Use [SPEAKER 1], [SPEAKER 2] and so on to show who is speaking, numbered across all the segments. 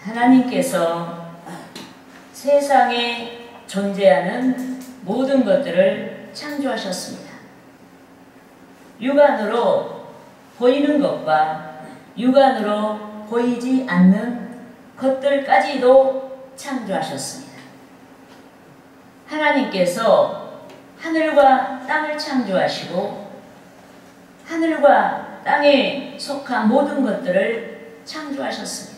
[SPEAKER 1] 하나님께서 세상에 존재하는 모든 것들을 창조하셨습니다. 육안으로 보이는 것과 육안으로 보이지 않는 것들까지도 창조하셨습니다. 하나님께서 하늘과 땅을 창조하시고 하늘과 땅에 속한 모든 것들을 창조하셨습니다.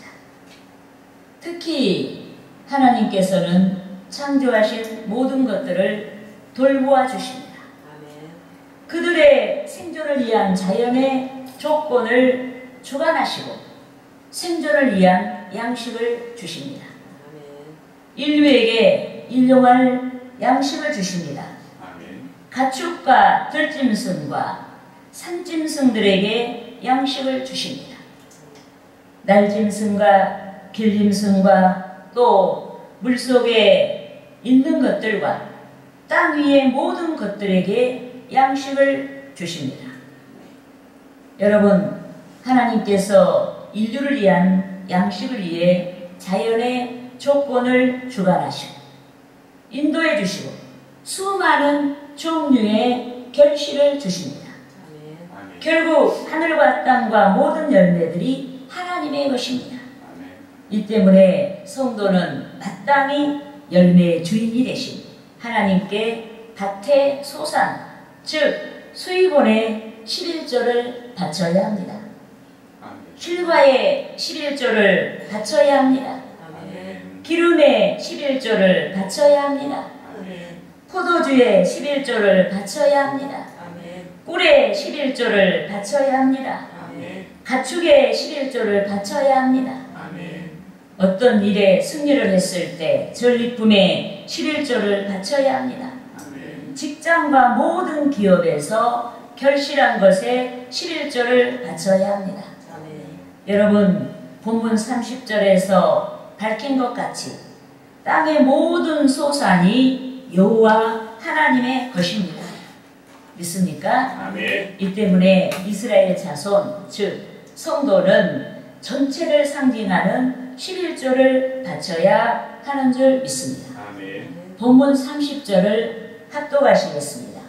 [SPEAKER 1] 특히 하나님께서는 창조하신 모든 것들을 돌보아 주십니다. 그들의 생존을 위한 자연의 조건을 주관하시고 생존을 위한 양식을 주십니다. 인류에게 일용할 양식을 주십니다. 가축과 들짐승과 산짐승들에게 양식을 주십니다. 날짐승과 길짐승과 또 물속에 있는 것들과 땅 위의 모든 것들에게 양식을 주십니다. 여러분, 하나님께서 인류를 위한 양식을 위해 자연의 조건을 주관하시고 인도해 주시고 수많은 종류의 결실을 주십니다. 결국 하늘과 땅과 모든 열매들이 하나님의 것입니다. 이 때문에 성도는 마땅히 열매의 주인이 되신 하나님께 밭의 소산, 즉 수입원의 11조를 바쳐야 합니다. 실과의 11조를 바쳐야 합니다. 기름의 11조를 바쳐야 합니다. 포도주의 11조를 바쳐야 합니다. 꿀의 11조를 바쳐야 합니다. 가축의 11조를 바쳐야 합니다. 어떤 일에 승리를 했을 때 전리품의 11조를 바쳐야 합니다. 직장과 모든 기업에서 결실한 것에 11조를 바쳐야 합니다. 여러분, 본문 30절에서 밝힌 것 같이 땅의 모든 소산이 여호와 하나님의 것입니다. 믿습니까?
[SPEAKER 2] 아멘.
[SPEAKER 1] 이 때문에 이스라엘 자손, 즉 성도는 전체를 상징하는 11조를 바쳐야 하는 줄 믿습니다.
[SPEAKER 2] 아멘.
[SPEAKER 1] 본문 30절을 합독하시겠습니다.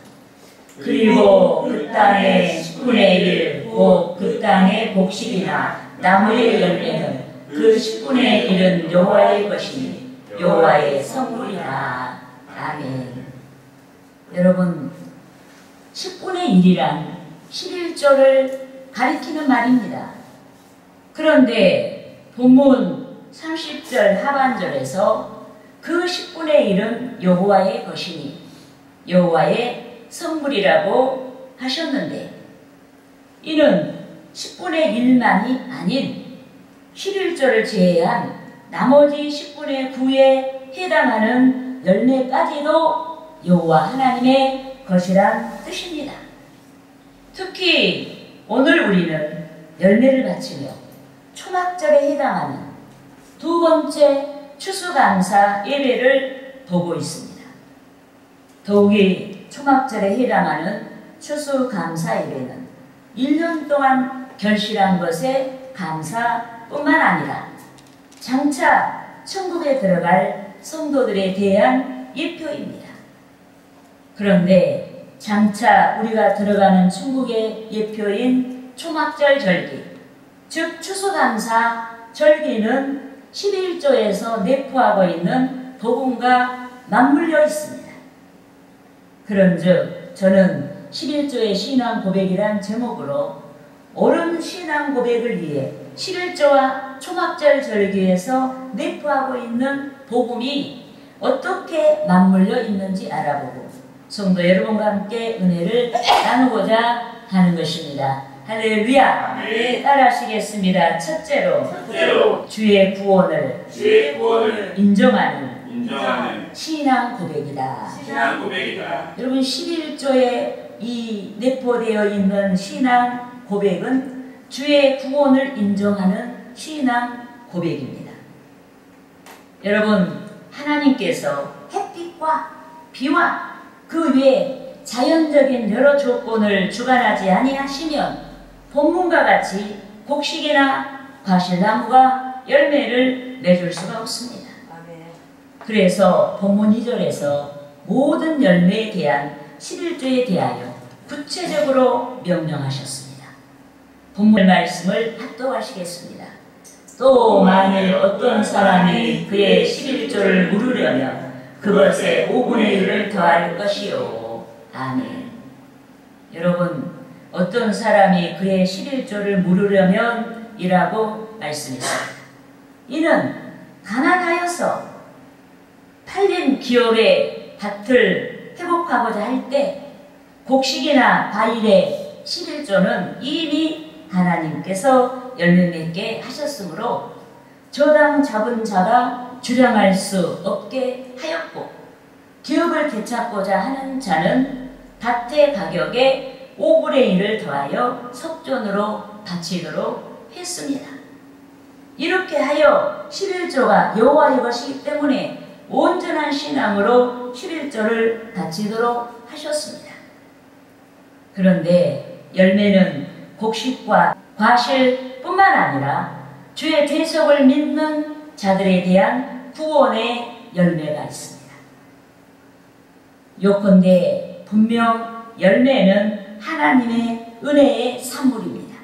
[SPEAKER 1] 그리고 그 땅의 10분의 1, 곧 그 땅의 곡식이나 나무의 열매는 그 10분의 1은 여호와의 것이니 여호와의 성물이라. 아멘. 여러분, 10분의 1이란 11조를 가리키는 말입니다. 그런데 본문 30절 하반절에서 그 10분의 1은 여호와의 것이니 여호와의 성물이라고 하셨는데 이는 10분의 1만이 아닌 11조를 제외한 나머지 10분의 9에 해당하는 열매까지도 여호와 하나님의 것이란 뜻입니다. 특히 오늘 우리는 열매를 바치며 초막절에 해당하는 두 번째 추수감사 예배를 보고 있습니다. 더욱이 초막절에 해당하는 추수감사 예배는 1년 동안 결실한 것에 감사뿐만 아니라 장차 천국에 들어갈 성도들에 대한 예표입니다. 그런데 장차 우리가 들어가는 천국의 예표인 초막절 절기, 즉 추수감사 절기는 11조에서 내포하고 있는 복음과 맞물려 있습니다. 그런즉 저는 11조의 신앙 고백이란 제목으로 옳은 신앙 고백을 위해 11조와 초막절 절기에서 내포하고 있는 복음이 어떻게 맞물려 있는지 알아보고 성도 여러분과 함께 은혜를 나누고자 하는 것입니다. 할렐루야.
[SPEAKER 2] 네.
[SPEAKER 1] 따라하시겠습니다. 첫째로 주의 구원을 인정하는 신앙 고백이다.
[SPEAKER 2] 신앙 고백이다.
[SPEAKER 1] 여러분, 11조에 이 내포되어 있는 신앙 고백은 주의 구원을 인정하는 신앙 고백입니다. 여러분, 하나님께서 햇빛과 비와 그 외에 자연적인 여러 조건을 주관하지 아니하시면 본문과 같이 곡식이나 과실나무가 열매를 맺을 수가 없습니다.
[SPEAKER 2] 아멘.
[SPEAKER 1] 그래서 본문 2절에서 모든 열매에 대한 11조에 대하여 구체적으로 명령하셨습니다. 본문 말씀을 합독하시겠습니다. 또 만일 어떤 사람이 그의 11조를 물으려면 그것에 5분의 1을 더할 것이요. 아멘. 여러분, 어떤 사람이 그의 11조를 물으려면 이라고 말씀했습니다. 이는 가난하여서 팔린 기업의 밭을 회복하고자 할 때 곡식이나 과일의 11조는 이미 하나님께서 열매 맺게 하셨으므로 저당 잡은 자가 주량할 수 없게 하였고, 기업을 되찾고자 하는 자는 밭의 가격에 5분의 1을 더하여 석존으로 바치도록 했습니다. 이렇게 하여 11조가 여호와의 것이기 때문에 온전한 신앙으로 11조를 바치도록 하셨습니다. 그런데 열매는 곡식과 과실뿐만 아니라 주의 대속을 믿는 자들에 대한 구원의 열매가 있습니다. 요컨대 분명 열매는 하나님의 은혜의 산물입니다.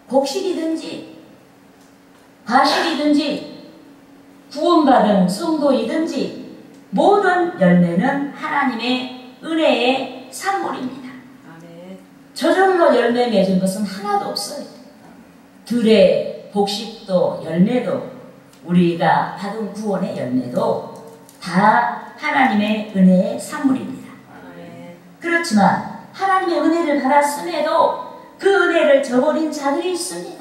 [SPEAKER 1] 곡식이든지 과실이든지 구원받은 성도이든지 모든 열매는 하나님의 은혜의 산물입니다.
[SPEAKER 2] 아멘.
[SPEAKER 1] 저절로 열매 맺은 것은 하나도 없어요. 들의 곡식도 열매도 우리가 받은 구원의 열매도 다 하나님의 은혜의 산물입니다.
[SPEAKER 2] 아멘.
[SPEAKER 1] 그렇지만 하나님의 은혜를 받았음에도 그 은혜를 저버린 자들이 있습니다.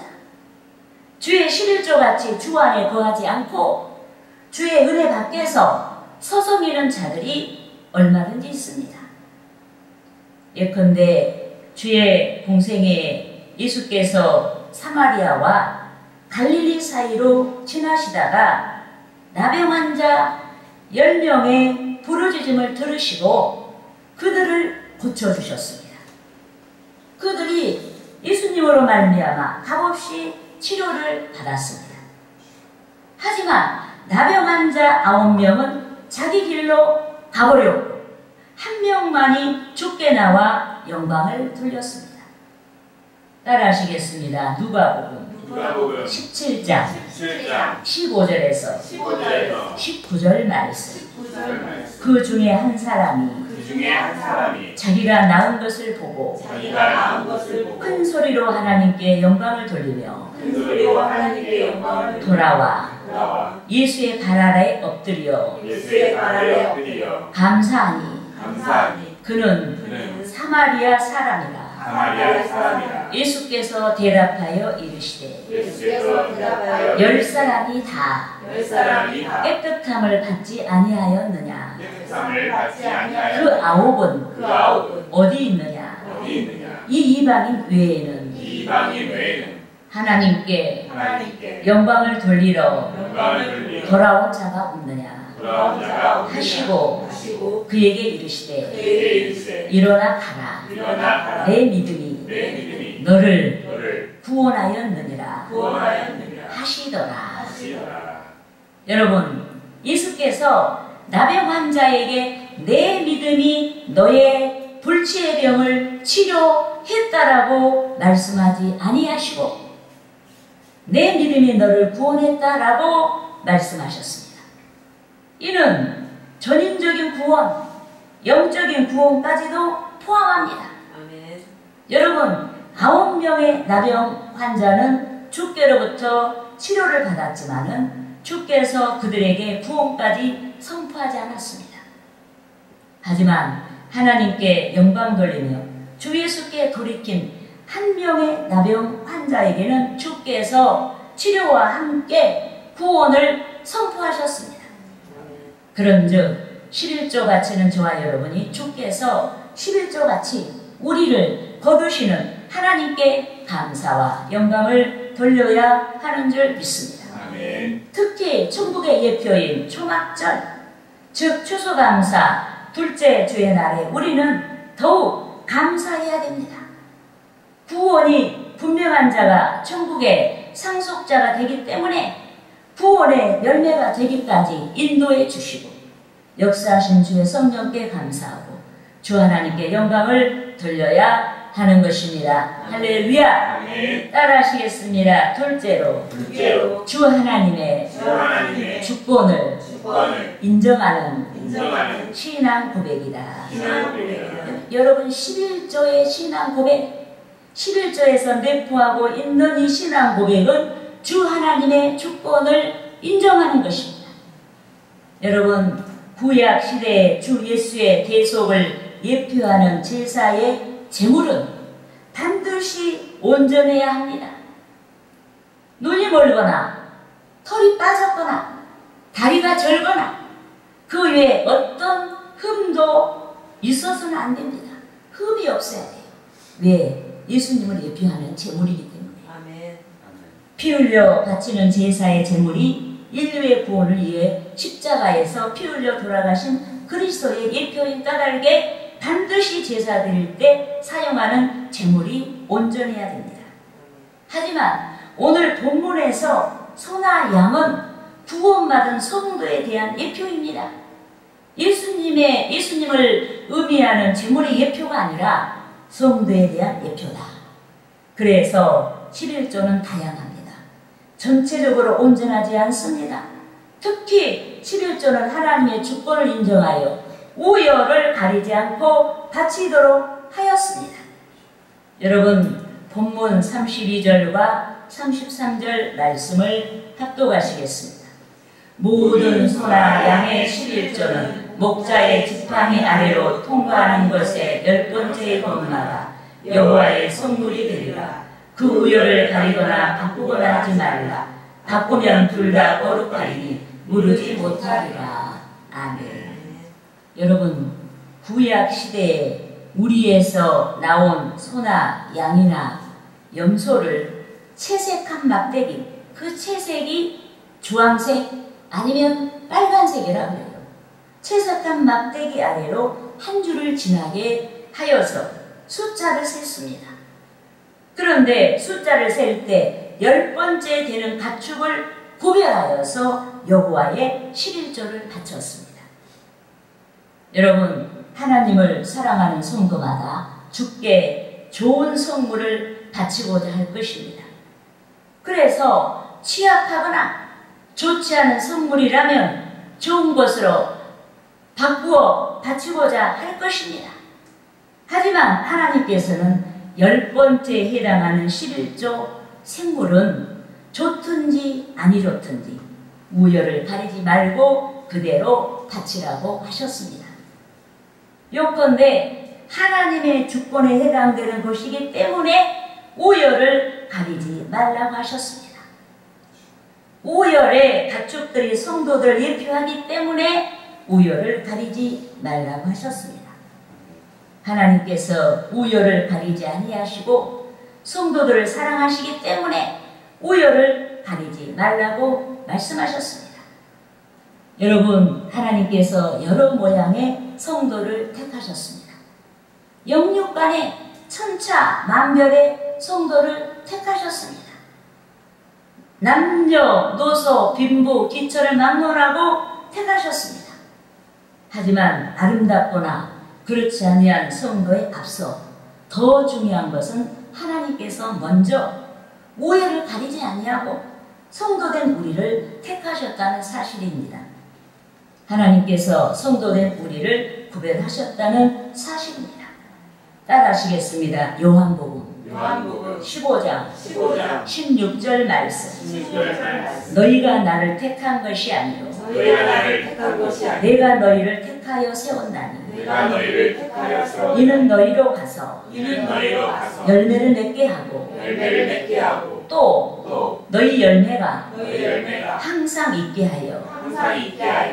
[SPEAKER 1] 주의 11조같이 주 안에 거하지 않고 주의 은혜 밖에서 서성이는 자들이 얼마든지 있습니다. 예컨대 주의 공생에 예수께서 사마리아와 갈릴리 사이로 지나시다가 나병 환자 10명의 부르짖음을 들으시고 그들을 고쳐주셨습니다. 그들이 예수님으로 말미암아 값없이 치료를 받았습니다. 하지만 나병 환자 9명은 자기 길로 가버렸고 한 명만이 죽게 나와 영광을 돌렸습니다. 따라하시겠습니다. 누가복음 17장 15절에서 19절 말씀. 그 중에 한 사람이 자기가 낳은 것을 보고 큰 소리로 하나님께 영광을 돌리며 돌아와 예수의 발 아래에 엎드려 감사하니 그는 사마리아 사람이라. 예수께서 대답하여 이르시되 10사람이 다 깨끗함을 받지 아니하였느냐? 그 9은 어디 있느냐? 이 이방인 외에는 하나님께 영광을 돌리러 돌아온 자가 없느냐? 하시고 그에게 이르시되 일어나 가라. 내 믿음이 너를 구원하였느니라 하시더라. 여러분, 예수께서 나병 환자에게 내 믿음이 너의 불치의 병을 치료했다라고 말씀하지 아니하시고 내 믿음이 너를 구원했다라고 말씀하셨습니다. 이는 전인적인 구원, 영적인 구원까지도 포함합니다.
[SPEAKER 2] 아멘.
[SPEAKER 1] 여러분, 9명의 나병 환자는 주께로부터 치료를 받았지만은 주께서 그들에게 구원까지 선포하지 않았습니다. 하지만 하나님께 영광 돌리며 주 예수께 돌이킨 한 명의 나병 환자에게는 주께서 치료와 함께 구원을 선포하셨습니다. 그런즉 11조 바치는 저와 여러분이 주께서 11조 같이 우리를 거두시는 하나님께 감사와 영광을 돌려야 하는 줄 믿습니다.
[SPEAKER 2] 아멘.
[SPEAKER 1] 특히 천국의 예표인 초막절, 즉 추수감사 둘째 주의 날에 우리는 더욱 감사해야 됩니다. 구원이 분명한 자가 천국에 상속자가 되기 때문에 구원의 열매가 되기까지 인도해 주시고 역사하신 주의 성령께 감사하고 주 하나님께 영광을 돌려야 하는 것입니다. 할렐루야. 따라하시겠습니다. 둘째로 주 하나님의 주권을 인정하는 신앙 고백이다. 여러분 11조의 신앙 고백, 11조에서 내포하고 있는 이 신앙 고백은 주 하나님의 주권을 인정하는 것입니다. 여러분 구약 시대의 주 예수의 대속을 예표하는 제사의 제물은 반드시 온전해야 합니다. 눈이 멀거나 털이 빠졌거나 다리가 절거나 그 외에 어떤 흠도 있어서는 안 됩니다. 흠이 없어야 돼요. 왜? 예수님을 예표하는 제물이기 때문에.
[SPEAKER 2] 아멘.
[SPEAKER 1] 피 흘려 바치는 제사의 제물이 인류의 구원을 위해 십자가에서 피 흘려 돌아가신 그리스도의 예표인 까닭에 반드시 제사 드릴 때 사용하는 제물이 온전해야 됩니다. 하지만 오늘 본문에서 소나 양은 구원받은 성도에 대한 예표입니다. 예수님을 의미하는 제물의 예표가 아니라 성도에 대한 예표다. 그래서 11조는 다양합니다. 전체적으로 온전하지 않습니다. 특히 11조는 하나님의 주권을 인정하여 우열을 가리지 않고 바치도록 하였습니다. 여러분 본문 32절과 33절 말씀을 합독하시겠습니다. 모든 소나 양의 11조는 목자의 지팡이 아래로 통과하는 것에 10번째 번마다 여호와의 성물이 되리라. 그 우열을 가리거나 바꾸거나 하지 말라. 바꾸면 둘 다 거룩하리니 무르지 못하리라. 아멘. 여러분 구약 시대에 우리에서 나온 소나 양이나 염소를 채색한 막대기, 그 채색이 주황색 아니면 빨간색이라 그래요. 채색한 막대기 아래로 한 줄을 지나게 하여서 숫자를 셌습니다. 그런데 숫자를 셀 때 10번째 되는 가축을 구별하여서 여호와의 11조를 바쳤습니다. 여러분 하나님을 사랑하는 성도마다 주께 좋은 성물을 바치고자 할 것입니다. 그래서 취약하거나 좋지 않은 성물이라면 좋은 것으로 바꾸어 바치고자 할 것입니다. 하지만 하나님께서는 10번째에 해당하는 11조 생물은 좋든지 아니 좋든지 우열을 가리지 말고 그대로 바치라고 하셨습니다. 요컨대 하나님의 주권에 해당되는 것이기 때문에 우열을 가리지 말라고 하셨습니다. 우열의 가축들이 성도들을 예표하기 때문에 우열을 가리지 말라고 하셨습니다. 하나님께서 우열을 가리지 아니하시고 성도들을 사랑하시기 때문에 우열을 가리지 말라고 말씀하셨습니다. 여러분 하나님께서 여러 모양의 성도를 택하셨습니다. 영육간의 천차만별의 성도를 택하셨습니다. 남녀, 노소, 빈부, 기처를 막론하고 택하셨습니다. 하지만 아름답거나 그렇지 아니한 성도에 앞서 더 중요한 것은 하나님께서 먼저 우열을 가리지 아니하고 성도된 우리를 택하셨다는 사실입니다. 하나님께서 성도된 우리를 구별하셨다는 사실입니다. 따라하시겠습니다. 요한복음 15장 16절 말씀. 너희가 나를 택한 것이 아니요 내가 너희를 택하여 세웠나니 이는 너희로 가서 열매를 맺게 하고 또 너희 열매가 항상 있게 하여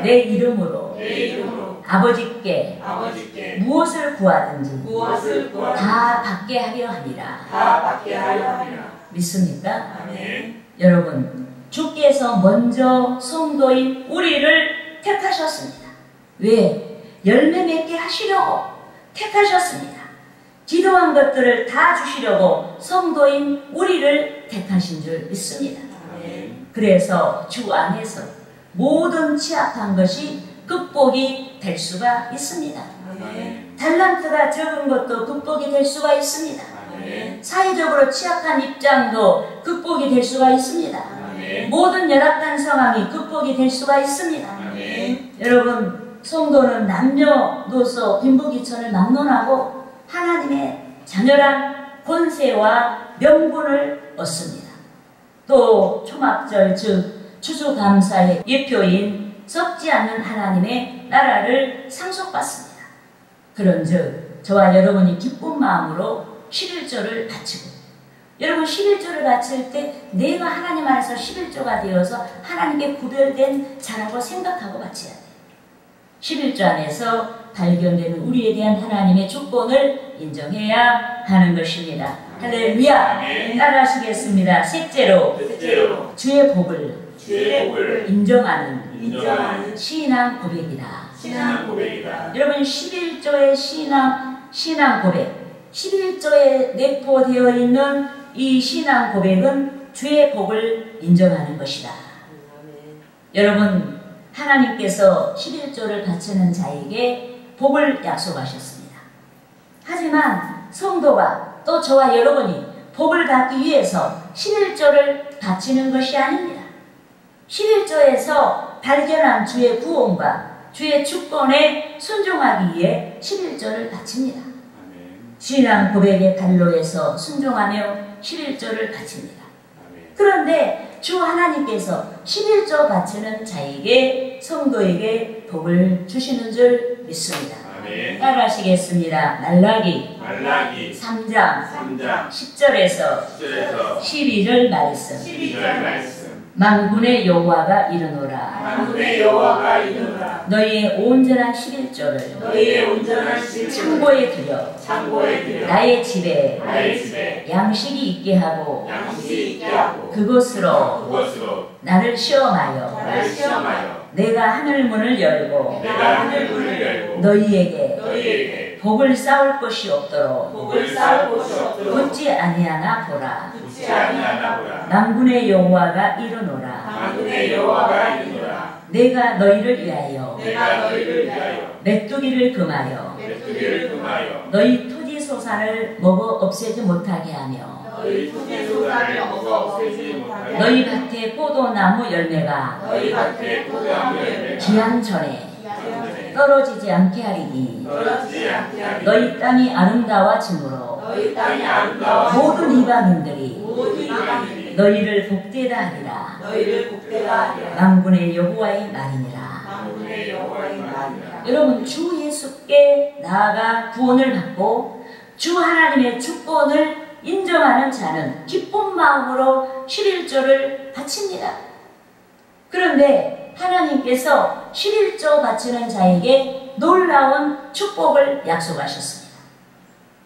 [SPEAKER 1] 내 이름으로 아버지께 무엇을 구하든지 다 받게 하려 함이라. 믿습니까?
[SPEAKER 2] 아멘.
[SPEAKER 1] 여러분 주께서 먼저 성도인 우리를 택하셨습니다. 왜? 열매 맺게 하시려고 택하셨습니다. 기도한 것들을 다 주시려고 성도인 우리를 택하신 줄 믿습니다.
[SPEAKER 2] 아멘.
[SPEAKER 1] 그래서 주 안에서 모든 취약한 것이 극복이 될 수가 있습니다.
[SPEAKER 2] 아멘.
[SPEAKER 1] 달란트가 적은 것도 극복이 될 수가 있습니다.
[SPEAKER 2] 아멘.
[SPEAKER 1] 사회적으로 취약한 입장도 극복이 될 수가 있습니다.
[SPEAKER 2] 아멘.
[SPEAKER 1] 모든 열악한 상황이 극복이 될 수가 있습니다.
[SPEAKER 2] 아멘.
[SPEAKER 1] 여러분, 성도는 남녀노소 빈부귀천을 막론하고 하나님의 자녀란 권세와 명분을 얻습니다. 또 초막절 즉 추수감사의 예표인 썩지 않는 하나님의 나라를 상속받습니다. 그런즉 저와 여러분이 기쁜 마음으로 11조를 바치고, 여러분 11조를 바칠 때 내가 하나님 안에서 11조가 되어서 하나님께 구별된 자라고 생각하고 바쳐야 돼요. 11조 안에서 발견되는 우리에 대한 하나님의 조건을 인정해야 하는 것입니다. 할렐루야. 따라하시겠습니다. 셋째로 주의 복을 인정하는 신앙 고백이다. 여러분 11조의 신앙 고백, 11조에 내포되어 있는 이 신앙 고백은 주의 복을 인정하는 것이다. 여러분 하나님께서 11조를 바치는 자에게 복을 약속하셨습니다. 하지만 성도가 또 저와 여러분이 복을 받기 위해서 11조를 바치는 것이 아닙니다. 11조에서 발견한 주의 구원과 주의 주권에 순종하기 위해 11조를 바칩니다. 신앙 고백의 발로에서 순종하며 11조를 바칩니다. 그런데 주 하나님께서 11조 바치는 자에게 성도에게 복을 주시는 줄 믿습니다. 따라하시겠습니다. 말라기 3장 10절에서 12절 말씀. 만군의 여호와가 이르노라. 너희의 온전한 11조를 창고에 들여 나의 집에 양식이 있게 하고 그것으로 나를 시험하여 내가 하늘문을 열고 너희에게 복을 쌓을 것이 없도록 붙지 아니하나 보라. 만군의 여호와가 이르노라. 내가 너희를 위하여 메뚜기를 금하여 너희 토지 소산을 먹어 없애지 못하게 하며 너희 밭에 포도나무 열매가 기한 전에 떨어지지 않게 하리니 너희 땅이 아름다워짐으로 모든 이방인들이 너희를 복되다 하리라. 만군의 여호와의 말이니라. 여러분 주 예수께 나아가 구원을 받고 주 하나님의 주권을 인정하는 자는 기쁜 마음으로 11조를 바칩니다. 그런데 하나님께서 11조 바치는 자에게 놀라운 축복을 약속하셨습니다.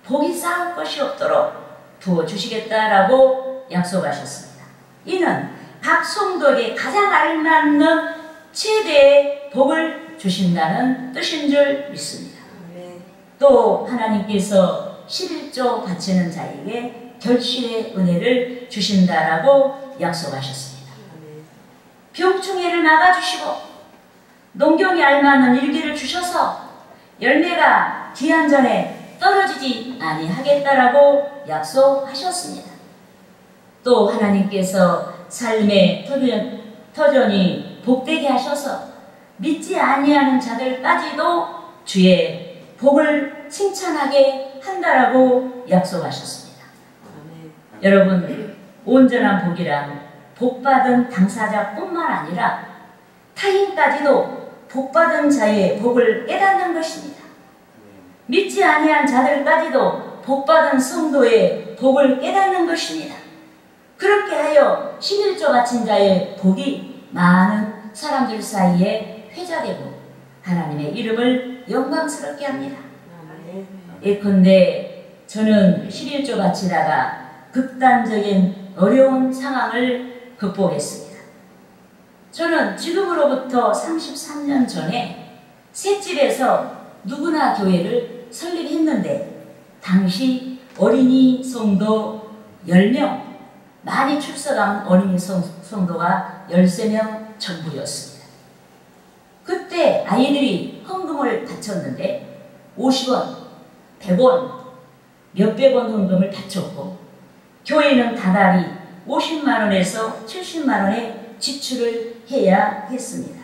[SPEAKER 1] 복이 쌓을 것이 없도록 부어주시겠다라고 약속하셨습니다. 이는 각 성도에게 가장 알맞는 최대의 복을 주신다는 뜻인 줄 믿습니다. 또 하나님께서 11조 바치는 자에게 결실의 은혜를 주신다라고 약속하셨습니다. 병충해를 막아주시고 농경에 알맞는 일기를 주셔서 열매가 기한 전에 떨어지지 아니하겠다라고 약속하셨습니다. 또 하나님께서 삶의 터전이 복되게 하셔서 믿지 아니하는 자들까지도 주의 복을 칭찬하게 한다라고 약속하셨습니다. 여러분 온전한 복이란 복받은 당사자뿐만 아니라 타인까지도 복받은 자의 복을 깨닫는 것입니다. 믿지 아니한 자들까지도 복받은 성도의 복을 깨닫는 것입니다. 그렇게 하여 11조 바친 자의 복이 많은 사람들 사이에 회자되고 하나님의 이름을 영광스럽게 합니다. 예컨대 저는 11조 바치다가 극단적인 어려운 상황을 극복했습니다. 저는 지금으로부터 33년 전에 셋집에서 누구나 교회를 설립했는데 당시 어린이 성도 10명 많이 출석한 어린이 성도가 13명 전부였습니다. 그때 아이들이 헌금을 바쳤는데 50원, 100원, 몇백 원 헌금을 바쳤고 교회는 다달이 50만 원에서 70만 원의 지출을 해야 했습니다.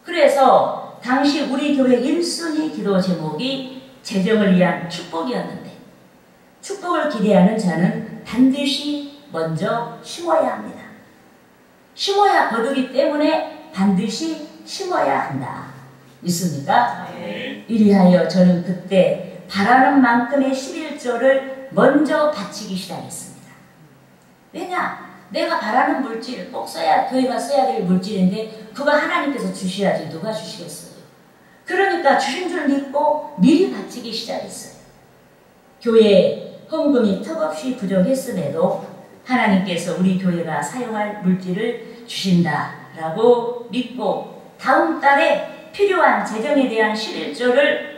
[SPEAKER 1] 그래서 당시 우리 교회 1순위 기도 제목이 재정을 위한 축복이었는데 축복을 기대하는 자는 반드시 먼저 심어야 합니다. 심어야 거두기 때문에 반드시 심어야 한다. 믿습니까?
[SPEAKER 2] 아멘.
[SPEAKER 1] 이리하여 저는 그때 바라는 만큼의 11조를 먼저 바치기 시작했습니다. 왜냐? 내가 바라는 물질 꼭 써야, 교회가 써야 될 물질인데 그거 하나님께서 주셔야지 누가 주시겠어요? 그러니까 주신 줄 믿고 미리 바치기 시작했어요. 교회 헌금이 턱없이 부족했음에도 하나님께서 우리 교회가 사용할 물질을 주신다라고 믿고 다음 달에 필요한 재정에 대한 11조를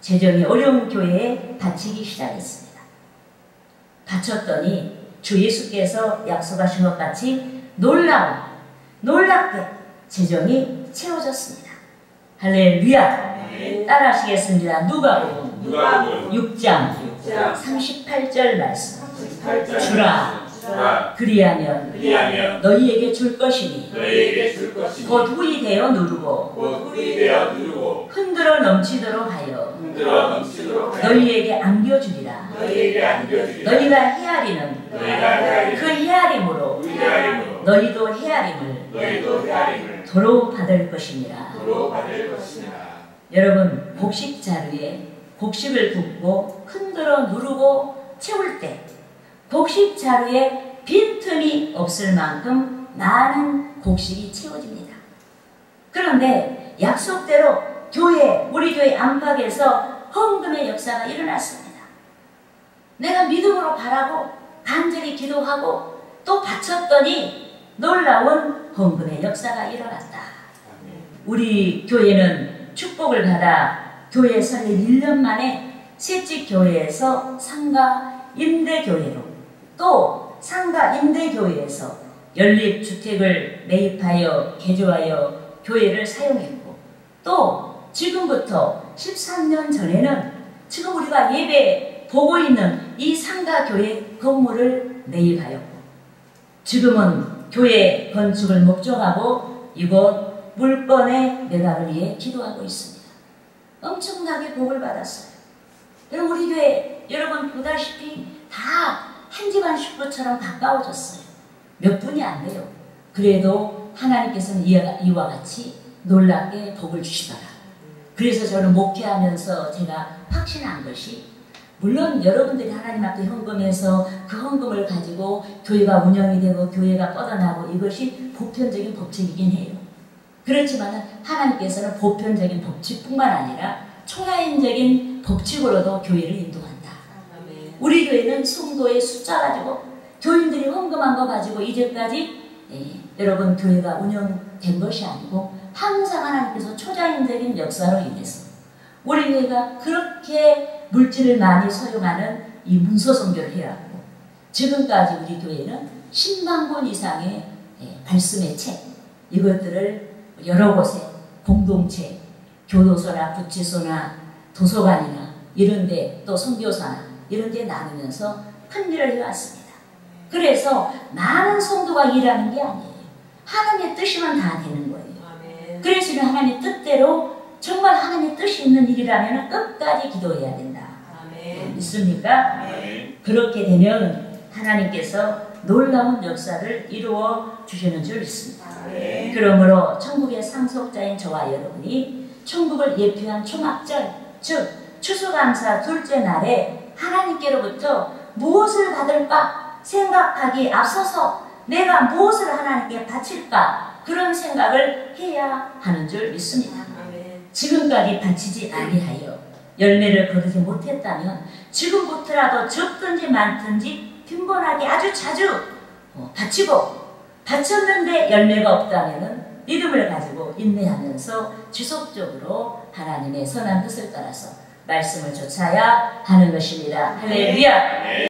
[SPEAKER 1] 재정이 어려운 교회에 바치기 시작했습니다. 바쳤더니 주 예수께서 약속하신 것 같이 놀랍게 재정이 채워졌습니다. 할렐루야. 따라 하시겠습니다. 누가복음 6장 38절 말씀. 주라 그리하면 너희에게 줄 것이니 곧 후이 되어 누르고 흔들어 넘치도록 하여 너희에게 안겨주리라. 너희가 헤아리는 그 헤아림으로 너희도 헤아림을 도로 받을 것이니라. 여러분, 곡식 자루에 곡식을 붓고 흔들어 누르고 채울 때 곡식 자루에 빈틈이 없을 만큼 많은 곡식이 채워집니다. 그런데 약속대로 우리 교회 안팎에서 헌금의 역사가 일어났습니다. 내가 믿음으로 바라고 간절히 기도하고 또 바쳤더니 놀라운 헌금의 역사가 일어났다. 우리 교회는 축복을 받아 교회 설립 1년 만에 셋째 교회에서 상가 임대교회로 또 상가 임대교회에서 연립주택을 매입하여 개조하여 교회를 사용했고 또 지금부터 13년 전에는 지금 우리가 예배 보고 있는 이 상가교회 건물을 매입하였고 지금은 교회 건축을 목적하고 이곳 물건의 매각을 위해 기도하고 있습니다. 엄청나게 복을 받았어요. 여러분 우리 교회 여러분 보다시피 다 한 집안 식구처럼 가까워졌어요. 몇 분이 안 돼요. 그래도 하나님께서는 이와 같이 놀랍게 복을 주시더라. 그래서 저는 목회하면서 제가 확신한 것이 물론 여러분들이 하나님 앞에 헌금해서 그 헌금을 가지고 교회가 운영이 되고 교회가 뻗어나고 이것이 보편적인 법칙이긴 해요. 그렇지만 하나님께서는 보편적인 법칙뿐만 아니라 초라인적인 법칙으로도 교회를 인도한다. 우리 교회는 성도의 숫자 가지고 교인들이 헌금한 거 가지고 이제까지 여러분 교회가 운영된 것이 아니고 항상 하나님께서 초자연적인 역사로 인해서 우리 교회가 그렇게 물질을 많이 소용하는 이 문서선교를 해왔고 지금까지 우리 교회는 10만 권 이상의 말씀의 책 이것들을 여러 곳에 공동체 교도소나 구치소나 도서관이나 이런데 또 선교사나 이런데 나누면서 큰 일을 해왔습니다. 그래서 많은 성도가 일하는 게 아니에요. 하나님의 뜻이면 다 되는 거예요. 그래서 하나님의 뜻대로 정말 하나님의 뜻이 있는 일이라면 끝까지 기도해야 된다. 믿습니까? 그렇게 되면 하나님께서 놀라운 역사를 이루어 주시는 줄 믿습니다. 그러므로 천국의 상속자인 저와 여러분이 천국을 예표한 초막절, 즉 추수감사 둘째 날에 하나님께로부터 무엇을 받을까 생각하기 앞서서 내가 무엇을 하나님께 바칠까 그런 생각을 해야 하는 줄 믿습니다. 지금까지 바치지 아니하여 열매를 거두지 못했다면 지금부터라도 적든지 많든지 빈번하게 아주 자주 바치고 바쳤는데 열매가 없다면 믿음을 가지고 인내하면서 지속적으로 하나님의 선한 뜻을 따라서 말씀을 좇아야 하는 것입니다. 할렐루야!